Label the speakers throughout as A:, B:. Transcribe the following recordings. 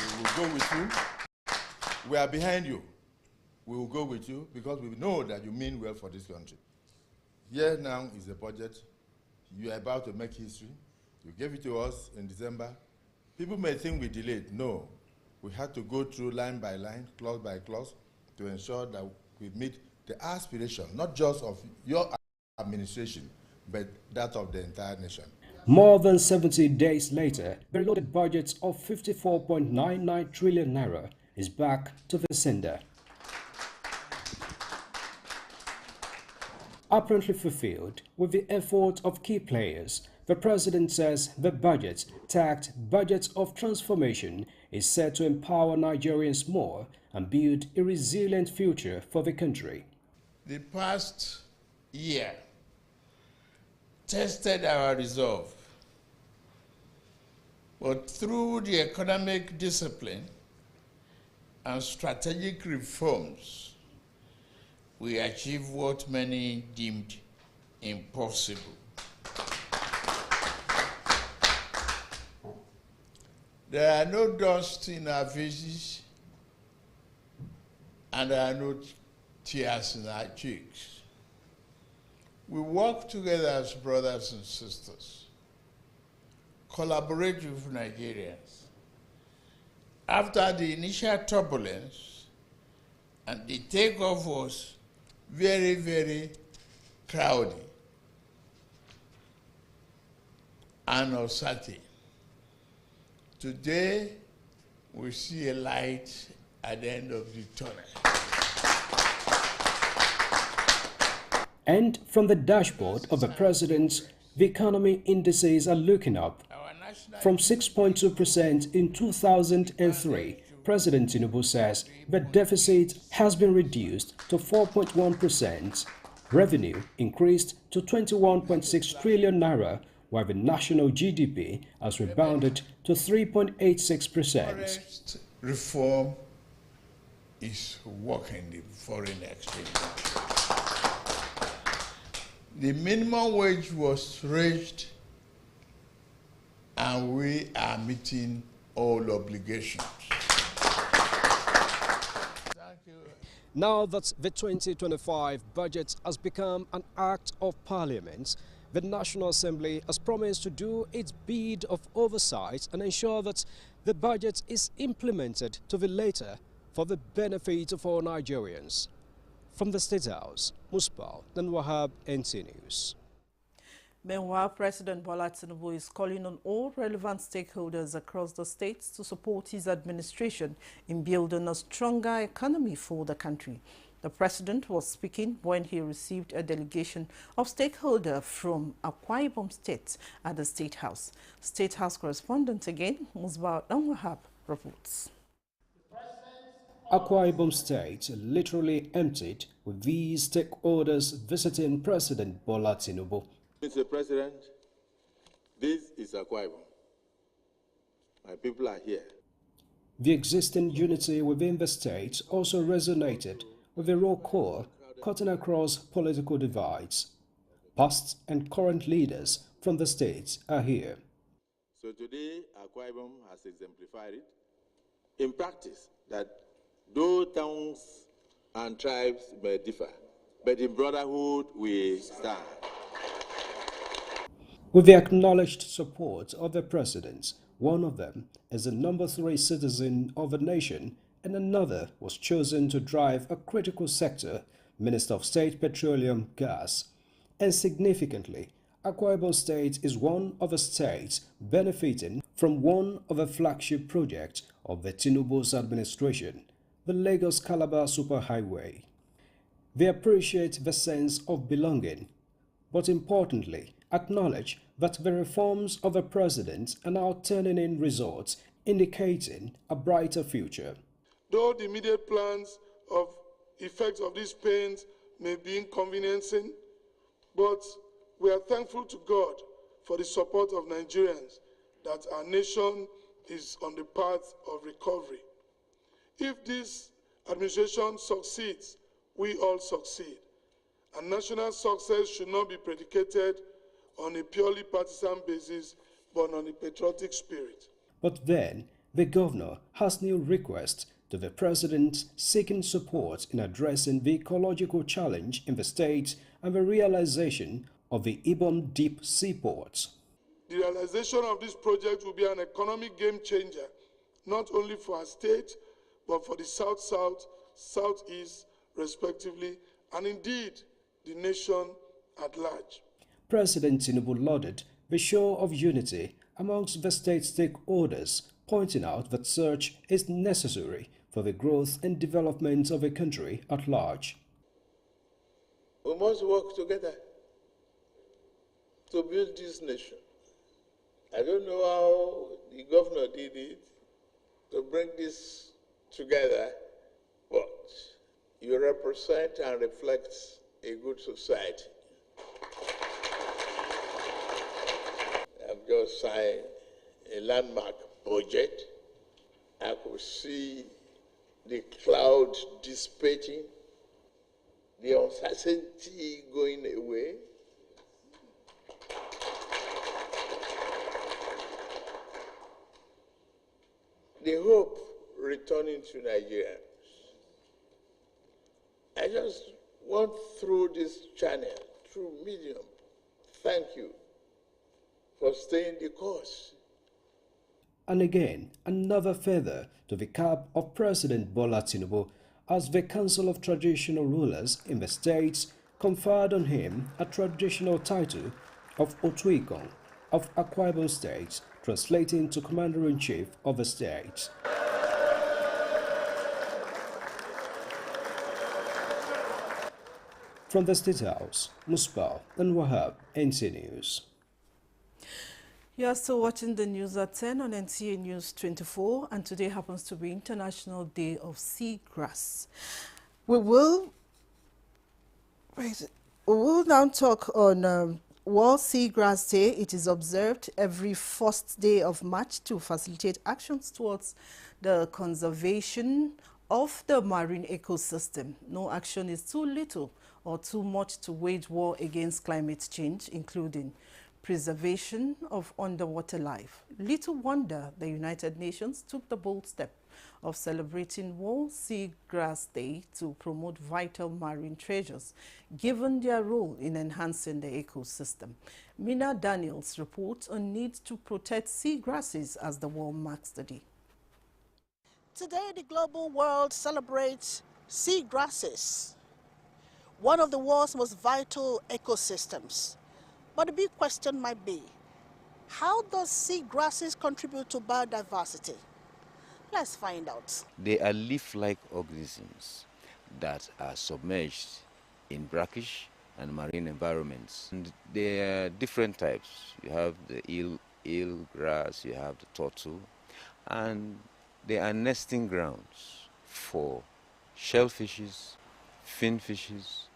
A: We will go with you. We are behind you. We will go with you because we know that you mean well for this country. Here now is the budget. You are about to make history. You gave it to us in December. People may think we delayed. No. We had to go through line by line, clause by clause, to ensure that we meet the aspiration, not just of your administration, but that of the entire nation.
B: More than 70 days later, the reloaded budget of 54.99 trillion naira is back to the sender. Apparently fulfilled with the effort of key players, the president says the budget, tagged Budget of Transformation, is set to empower Nigerians more and build a resilient future for the country.
C: The past year tested our resolve, but through the economic discipline and strategic reforms, we achieved what many deemed impossible. There are no dust in our faces, and there are no tears in our cheeks. We work together as brothers and sisters, collaborate with Nigerians. After the initial turbulence, and the takeoff was very, very crowded and uncertain. Today, we see a light at the end of the tunnel.
B: And from the dashboard of the president, the economy indices are looking up. From 6.2% in 2003, President Tinubu says the deficit has been reduced to 4.1%. Revenue increased to 21.6 trillion naira, while the national GDP has rebounded to 3.86%.
C: Reform is working the foreign exchange. The minimum wage was raised, and we are meeting all obligations.
B: Now that the 2025 budget has become an act of parliament, the National Assembly has promised to do its bit of oversight and ensure that the budget is implemented to the letter for the benefit of all Nigerians. From the State House, Musbah and Wahab, NT News.
D: Meanwhile, President Bola Tinubu is calling on all relevant stakeholders across the states to support his administration in building a stronger economy for the country. The president was speaking when he received a delegation of stakeholders from Akwa Ibom State at the State House. State House correspondent again, Musbah and Wahab, reports.
B: Akwa Ibom State literally emptied with these stakeholders visiting President Bola Tinubu.
A: Mr. President, this is Akwa Ibom. My people are here.
B: The existing unity within the state also resonated with a raw core cutting across political divides. Past and current leaders from the state are here.
A: So today, Akwa Ibom has exemplified it in practice that though towns and tribes may differ, but in brotherhood we stand.
B: With the acknowledged support of the president, one of them is the number 3 citizen of the nation and another was chosen to drive a critical sector, Minister of State Petroleum Gas. And significantly, Akwa Ibom State is one of the states benefiting from one of the flagship projects of the Tinubu's administration, the Lagos-Calabar Superhighway. They appreciate the sense of belonging, but importantly, acknowledge that the reforms of the president are now turning in results indicating a brighter future.
E: Though the immediate plans of effects of these pains may be inconveniencing, but we are thankful to God for the support of Nigerians that our nation is on the path of recovery. If this administration succeeds, we all succeed. And national success should not be predicated on a purely partisan basis, but on a patriotic spirit.
B: But then, the governor has new requests to the president seeking support in addressing the ecological challenge in the state and the realization of the Ibom Deep Seaport.
E: The realization of this project will be an economic game changer, not only for our state, but for the South-South, Southeast, respectively, and indeed the nation at large.
B: President Tinubu lauded the show of unity amongst the state stakeholders, pointing out that such is necessary for the growth and development of a country at large.
C: We must work together to build this nation. I don't know how the governor did it to bring this together, but you represent and reflect a good society. I've just signed a landmark budget. I could see the cloud dissipating, the uncertainty going away. The hope returning to Nigerians. I just want through this channel, through Medium, thank you for staying the course.
B: And again, another feather to the cap of President Bola Tinubu as the Council of Traditional Rulers in the states conferred on him a traditional title of Otuikon of Akwa Ibom State, translating to Commander-in-Chief of the state. From the State House, Musbah and Wahab, NTA News.
D: You are still watching the news at 10 on NTA News 24, and today happens to be International Day of Seagrass. We will now talk on World Seagrass Day. It is observed every first day of March to facilitate actions towards the conservation of the marine ecosystem. No action is too little or too much to wage war against climate change, including preservation of underwater life. Little wonder the United Nations took the bold step of celebrating World Seagrass Day to promote vital marine treasures, given their role in enhancing the ecosystem. Mina Daniels reports on need to protect seagrasses as the world marks the day.
F: Today, the global world celebrates seagrasses, one of the world's most vital ecosystems. But the big question might be, how does seagrasses contribute to biodiversity? Let's find out.
G: They are leaf-like organisms that are submerged in brackish and marine environments. And there are different types. You have the eel grass, you have the turtle, and they are nesting grounds for shellfishes, finfishes,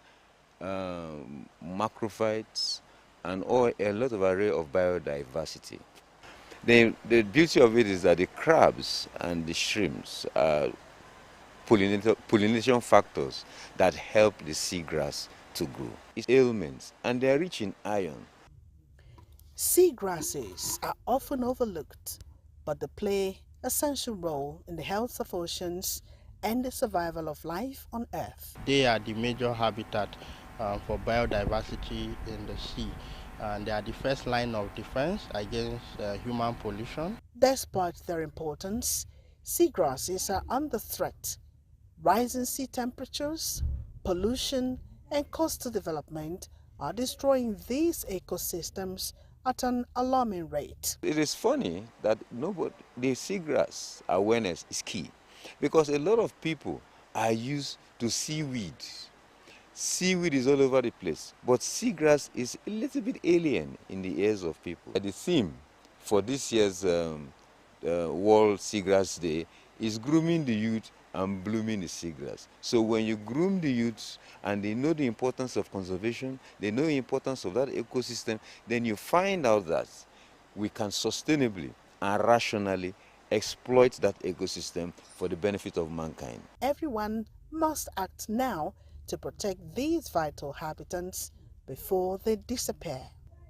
G: macrophytes, and a lot of array of biodiversity. The beauty of it is that the crabs and the shrimps are pollination factors that help the seagrass to grow. It's ailments, and they are rich in iron.
F: Seagrasses are often overlooked, but they play an essential role in the health of oceans and the survival of life on Earth.
H: They are the major habitat for biodiversity in the sea. And they are the first line of defense against human pollution.
F: Despite their importance, seagrasses are under threat. Rising sea temperatures, pollution, and coastal development are destroying these ecosystems at an alarming rate.
G: It is funny that the seagrass awareness is key, because a lot of people are used to seaweed. Seaweed is all over the place, but seagrass is a little bit alien in the ears of people. The theme for this year's World Seagrass Day is grooming the youth and blooming the seagrass. So when you groom the youth and they know the importance of conservation, they know the importance of that ecosystem, then you find out that we can sustainably and rationally exploit that ecosystem for the benefit of mankind.
F: Everyone must act now to protect these vital habitats before they disappear.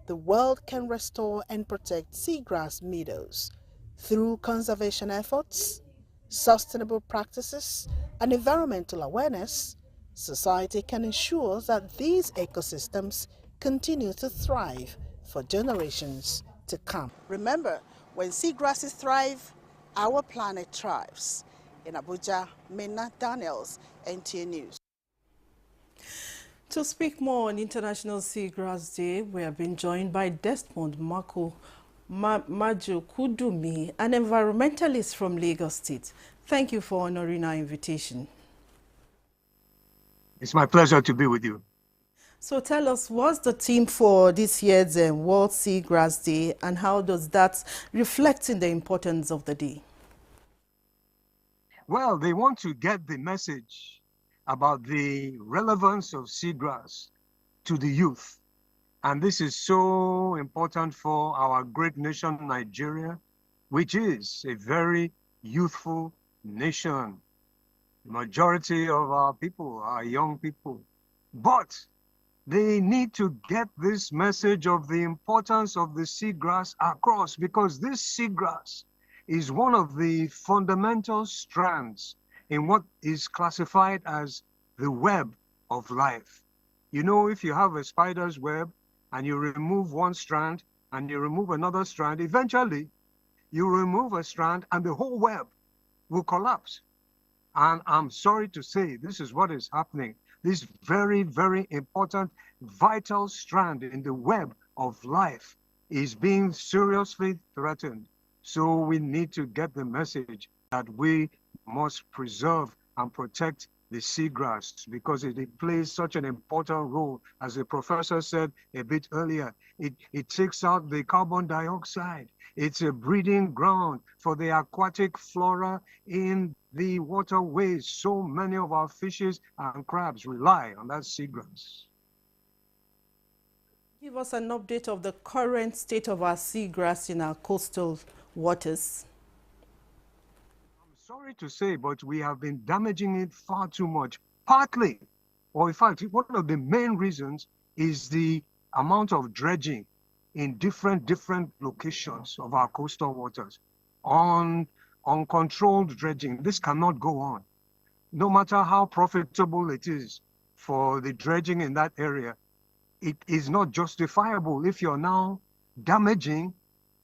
F: The world can restore and protect seagrass meadows Through conservation efforts, sustainable practices, and environmental awareness, society can ensure that these ecosystems continue to thrive for generations to come. Remember, when seagrasses thrive, our planet thrives. In Abuja, Minna Daniels, NTA News.
D: To speak more on International Seagrass Day, we have been joined by Desmond Majokudumi, an environmentalist from Lagos State. Thank you for honoring our invitation.
I: It's my pleasure to be with you.
D: So tell us, what's the theme for this year's World Seagrass Day, and how does that reflect in the importance of the day?
I: Well, they want to get the message about the relevance of seagrass to the youth. And this is so important for our great nation, Nigeria, which is a very youthful nation. The majority of our people are young people. But they need to get this message of the importance of the seagrass across, because this seagrass is one of the fundamental strands in what is classified as the web of life. You know, if you have a spider's web and you remove one strand and you remove another strand, eventually you remove a strand and the whole web will collapse. And I'm sorry to say, this is what is happening. This very, very important, vital strand in the web of life is being seriously threatened. So we need to get the message that we must preserve and protect the seagrass, because it plays such an important role. As the professor said a bit earlier, it takes out the carbon dioxide. It's a breeding ground for the aquatic flora in the waterways. So many of our fishes and crabs rely on that seagrass.
D: Give us an update of the current state of our seagrass in our coastal waters.
I: I'm sorry to say, but we have been damaging it far too much. Partly, or in fact, one of the main reasons is the amount of dredging in different locations of our coastal waters. Uncontrolled dredging. This cannot go on. No matter how profitable it is for the dredging in that area, it is not justifiable if you're now damaging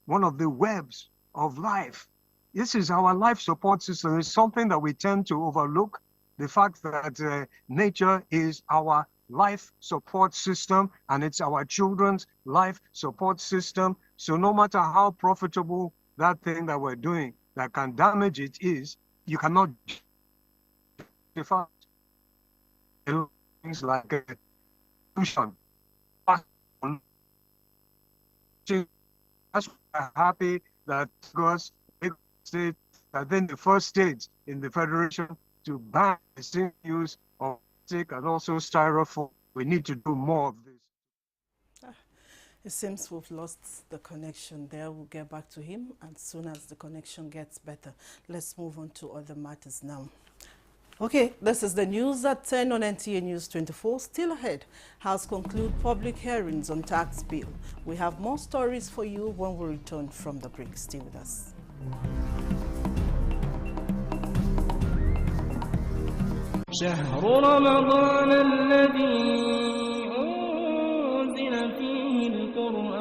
I: one of the webs of life. This is our life support system. It's something that we tend to overlook, the fact that nature is our life support system, and it's our children's life support system. So no matter how profitable that thing that we're doing that can damage it is, you cannot justify things like pollution. That's why I'm happy that Lagos State has been the first state in the federation to ban the single-use of plastic and also styrofoam. We need to do more of this.
D: It seems we've lost the connection there. We'll get back to him as soon as the connection gets better. Let's move on to other matters now. Okay, this is the news at 10 on NTA News 24. Still ahead, House conclude public hearings on tax bill. We have more stories for you when we return from the break. Stay with us.
J: شهر رمضان الذي أنزل فيه القرآن.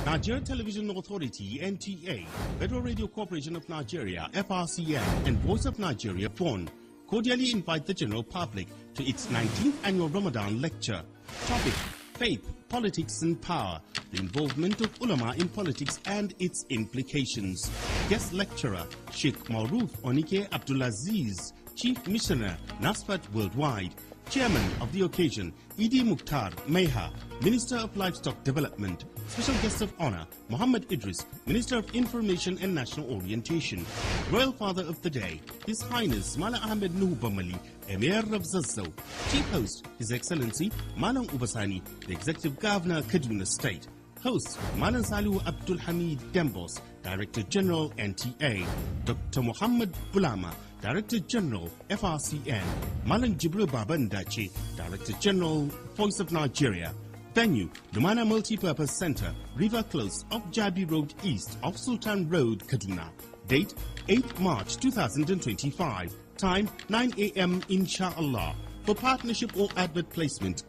K: Nigerian Television Authority, NTA, Federal Radio Corporation of Nigeria, FRCN, and Voice of Nigeria, FON, cordially invite the general public to its 19th annual Ramadan lecture. Topic: Faith, Politics and Power, the involvement of ulama in politics and its implications. Guest lecturer, Sheikh Maruf Onike Abdulaziz, Chief Missioner, NASFAT Worldwide. Chairman of the occasion, Idi Mukhtar Meha, Minister of Livestock Development. Special Guest of Honor, Muhammad Idris, Minister of Information and National Orientation. Royal Father of the Day, His Highness Mala Ahmed Nuhu Bamali, Emir of Zazzau. Chief Host, His Excellency Malang Ubasani, the Executive Governor, Kaduna State. Host, Malang Salihu Abdul Hamid Dembos, Director General, NTA. Dr. Muhammad Bulama, Director General, FRCN. Malang Jibril Babandachi, Director General, Voice of Nigeria. Venue, Lumana Multipurpose Center, River Close off Jabi Road East of Sultan Road, Kaduna. Date, 8 March 2025. Time, 9 a.m. Inshallah. For partnership or advert placement.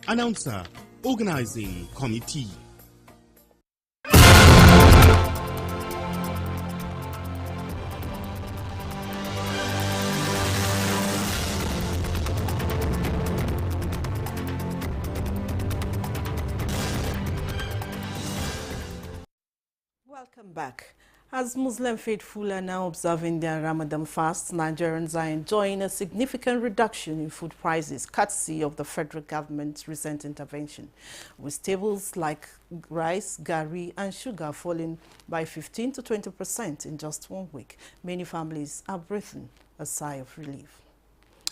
K: Announcer, Organizing Committee.
D: Welcome back. As Muslim faithful are now observing their Ramadan fast, Nigerians are enjoying a significant reduction in food prices, courtesy of the federal government's recent intervention, with staples like rice, gari, and sugar falling by 15 to 20% in just 1 week. Many families are breathing a sigh of relief.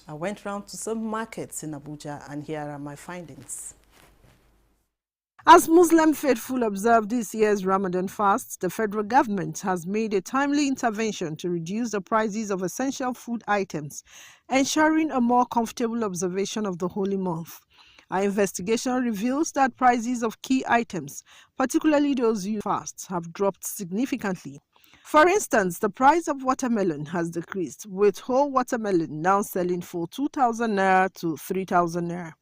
D: I went round to some markets in Abuja, and here are my findings. As Muslim faithful observe this year's Ramadan fast, the federal government has made a timely intervention to reduce the prices of essential food items, ensuring a more comfortable observation of the holy month. Our investigation reveals that prices of key items, particularly those used fast, have dropped significantly. For instance, the price of watermelon has decreased, with whole watermelon now selling for 2,000 naira to 3,000 naira.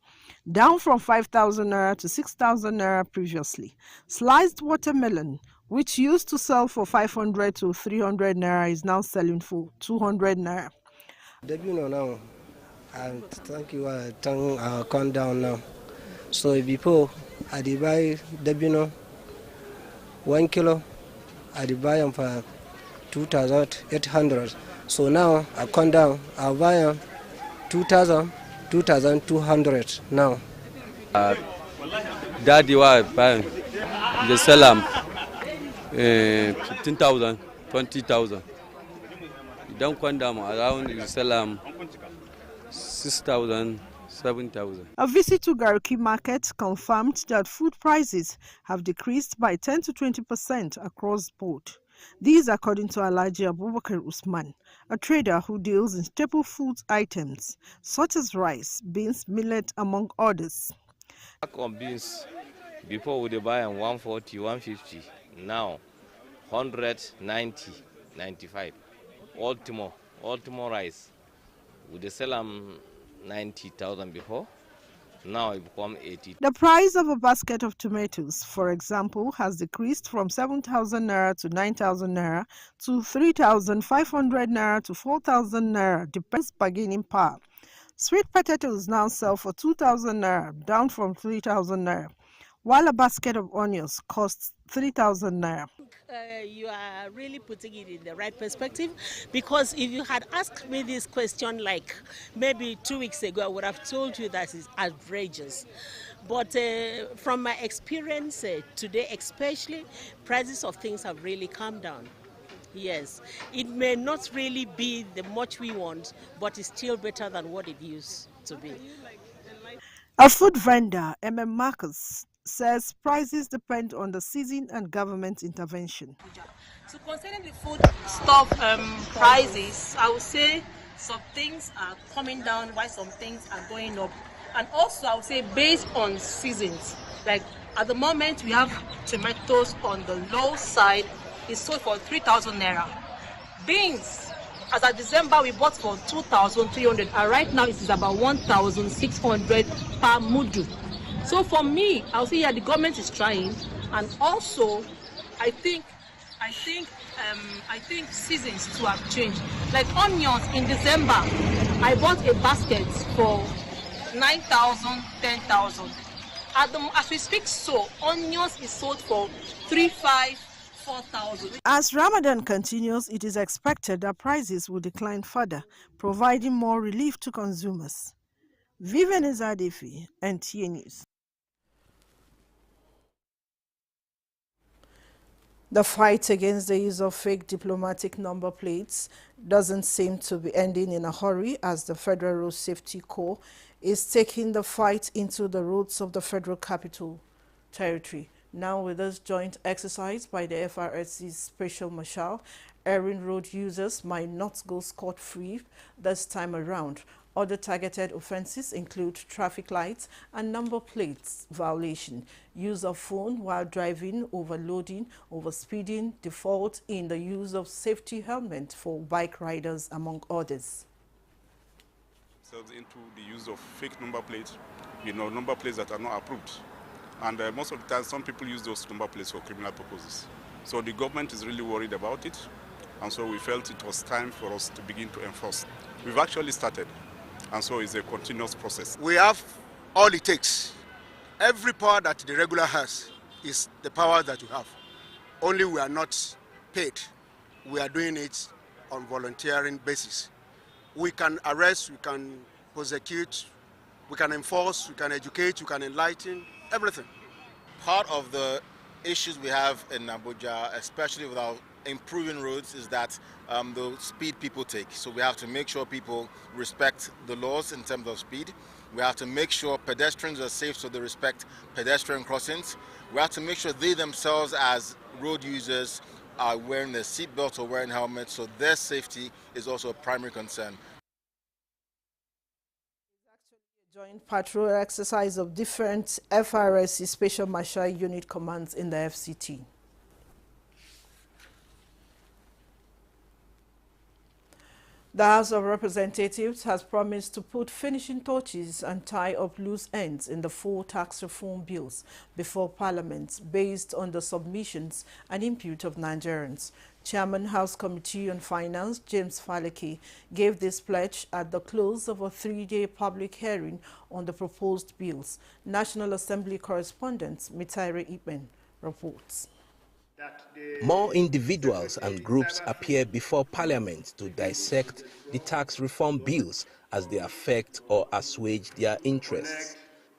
D: Down from 5,000 naira to 6,000 naira previously. Sliced watermelon, which used to sell for 500 to 300 naira, is now selling for 200 naira.
L: Now, and thank you, calm down now. So before, I did buy Debino 1 kilo, I did buy them for 2,800. So now I come down, I buy them 2,200 now.
M: Daddy was buying the salam 15,000, 20,000. You don't come down around the salam 6,000, 7,000.
D: A visit to Garki market confirmed that food prices have decreased by 10 to 20% across the board. These according to Alhaji Abubakar Usman, a trader who deals in staple food items such as rice, beans, millet, among others.
N: On beans, before we buy 140, 150, now 190, 95. Ultimo rice, we sell them 90,000 before. Now it become 80.
D: The price of a basket of tomatoes, for example, has decreased from 7,000 naira to 9,000 naira to 3,500 naira to 4,000 naira, depends bargaining power. Sweet potatoes now sell for 2,000 naira, down from 3,000 naira, while a basket of onions costs 3,000 naira.
F: You are really putting it in the right perspective, because if you had asked me this question like maybe 2 weeks ago, I would have told you that it's outrageous. But from my experience today especially, prices of things have really come down. Yes, it may not really be the much we want, but it's still better than what it used to be.
D: A food vendor, Marcus, says prices depend on the season and government intervention.
O: So concerning the food stuff prices, I would say some things are coming down while some things are going up. And also I would say based on seasons, like at the moment we have tomatoes on the low side, it's sold for 3,000 naira. Beans, as of December we bought for 2,300, and right now it is about 1,600 per mudu. So for me, I'll say the government is trying, and also I think seasons too have changed. Like onions in December, I bought a basket for 9,000, 10,000. As we speak, so onions is sold for 3,500, 4,000.
D: As Ramadan continues, it is expected that prices will decline further, providing more relief to consumers. Vivian Izadefi, NTA News. The fight against the use of fake diplomatic number plates doesn't seem to be ending in a hurry, as the Federal Road Safety Corps is taking the fight into the roads of the Federal Capital Territory. Now with this joint exercise by the FRSC's Special Marshal, errant road users might not go scot-free this time around. Other targeted offences include traffic lights and number plates violation, use of phone while driving, overloading, overspeeding, default in the use of safety helmet for bike riders, among others.
P: Into the use of fake number plates, number plates that are not approved. And most of the time, some people use those number plates for criminal purposes. So the government is really worried about it. And so we felt it was time for us to begin to enforce. We've actually started. And so it's a continuous process.
Q: We have all it takes. Every power that the regular has is the power that we have. Only we are not paid. We are doing it on volunteering basis. We can arrest, we can prosecute, we can enforce, we can educate, we can enlighten, everything.
R: Part of the issues we have in Abuja, especially with our improving roads, is that the speed people take. So we have to make sure people respect the laws in terms of speed. We have to make sure pedestrians are safe, so they respect pedestrian crossings. We have to make sure they themselves as road users are wearing their seatbelts or wearing helmets, so their safety is also a primary concern.
D: Joint patrol exercise of different FRSC Special Marshal Unit commands in the FCT. The House of Representatives has promised to put finishing touches and tie up loose ends in the 4 tax reform bills before Parliament based on the submissions and input of Nigerians. Chairman House Committee on Finance, James Faleke, gave this pledge at the close of a 3-day public hearing on the proposed bills. National Assembly correspondent Mitaire Ikpen reports.
S: More individuals and groups appear before Parliament to dissect the tax reform bills as they affect or assuage their interests.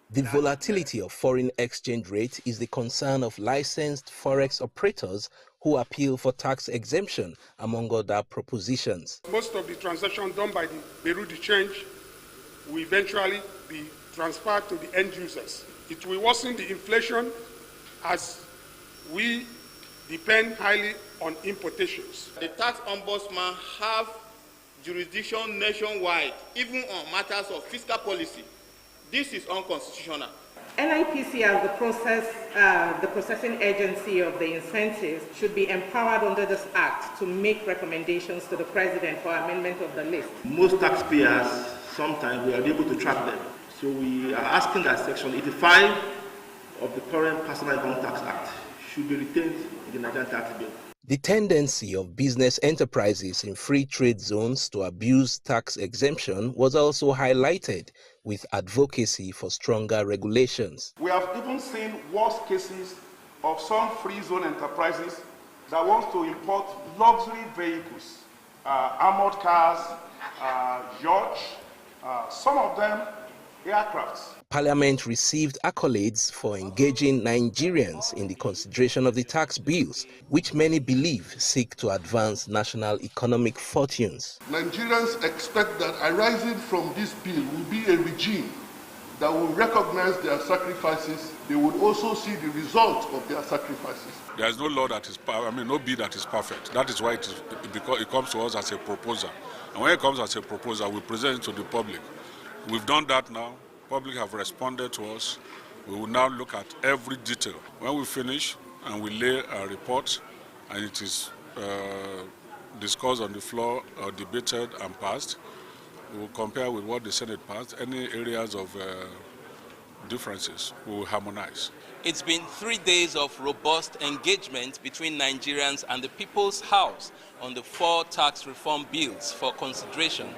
S: The volatility of foreign exchange rate is the concern of licensed forex operators who appeal for tax exemption, among other propositions.
T: Most of the transactions done by the Bureau de Change will eventually be transferred to the end users. It will worsen the inflation as we depend highly on importations.
U: The tax ombudsman have jurisdiction nationwide, even on matters of fiscal policy. This is unconstitutional.
V: NIPC as the processing agency of the incentives should be empowered under this act to make recommendations to the President for amendment of the list.
W: Most taxpayers, sometimes we are able to track them. So we are asking that Section 85 of the current Personal Income Tax Act should be retained in the Nigerian tax bill.
S: The tendency of business enterprises in free trade zones to abuse tax exemption was also highlighted with advocacy for stronger regulations.
E: We have even seen worse cases of some free zone enterprises that want to import luxury vehicles, armored cars, yachts, some of them aircrafts.
S: Parliament received accolades for engaging Nigerians in the consideration of the tax bills, which many believe seek to advance national economic fortunes.
E: Nigerians expect that arising from this bill will be a regime that will recognize their sacrifices. They would also see the result of their sacrifices.
X: There is no law that is, no bill that is perfect. That is why it comes to us as a proposal. And when it comes as a proposal, we present it to the public. We've done that now. Public have responded to us. We will now look at every detail. When we finish and we lay a report and it is discussed on the floor, debated and passed, we will compare with what the Senate passed. Any areas of differences, we will harmonize.
Y: It's been 3 days of robust engagement between Nigerians and the People's House on the 4 tax reform bills for consideration.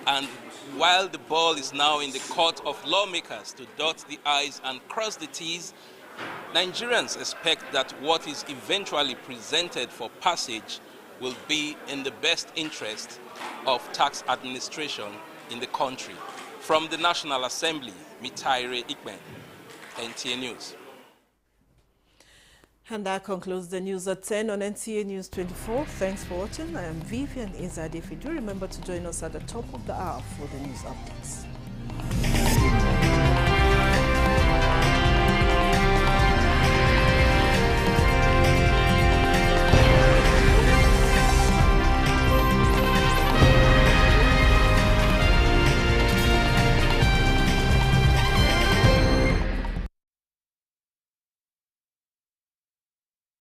Y: And while the ball is now in the court of lawmakers to dot the I's and cross the T's, Nigerians expect that what is eventually presented for passage will be in the best interest of tax administration in the country. From the National Assembly, Mitaire Ikpen, NTA News.
D: And that concludes the news at 10 on NTA News 24. Thanks for watching. I am Vivian Izadifi. Do remember to join us at the top of the hour for the news updates.